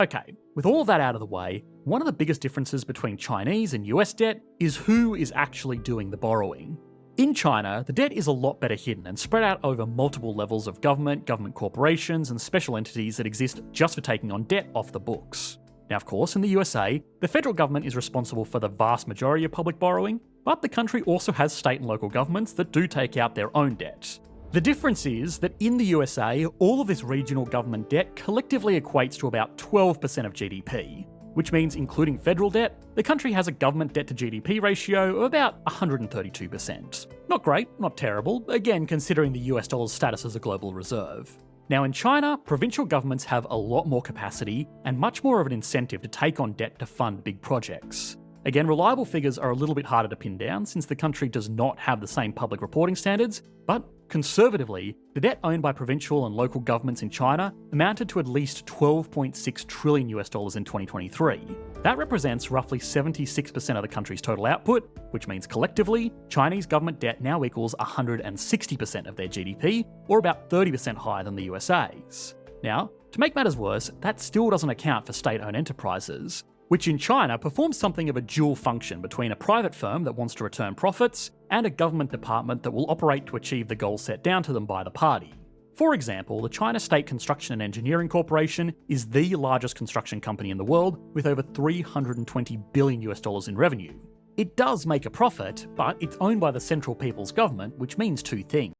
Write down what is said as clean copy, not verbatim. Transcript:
Okay, with all of that out of the way, one of the biggest differences between Chinese and US debt is who is actually doing the borrowing. In China, the debt is a lot better hidden and spread out over multiple levels of government corporations, and special entities that exist just for taking on debt off the books. Now, of course, in the USA, the federal government is responsible for the vast majority of public borrowing, but the country also has state and local governments that do take out their own debt. The difference is that in the USA, all of this regional government debt collectively equates to about 12% of GDP, which means, including federal debt, the country has a government debt to GDP ratio of about 132%. Not great, not terrible, again considering the US dollar's status as a global reserve. Now in China, provincial governments have a lot more capacity and much more of an incentive to take on debt to fund big projects. Again, reliable figures are a little bit harder to pin down since the country does not have the same public reporting standards, but conservatively, the debt owned by provincial and local governments in China amounted to at least $12.6 trillion in 2023. That represents roughly 76% of the country's total output, which means collectively, Chinese government debt now equals 160% of their GDP, or about 30% higher than the USA's. Now, to make matters worse, that still doesn't account for state-owned enterprises, which in China performs something of a dual function between a private firm that wants to return profits and a government department that will operate to achieve the goals set down to them by the party. For example, the China State Construction and Engineering Corporation is the largest construction company in the world with over $320 billion in revenue. It does make a profit, but it's owned by the Central People's Government, which means two things.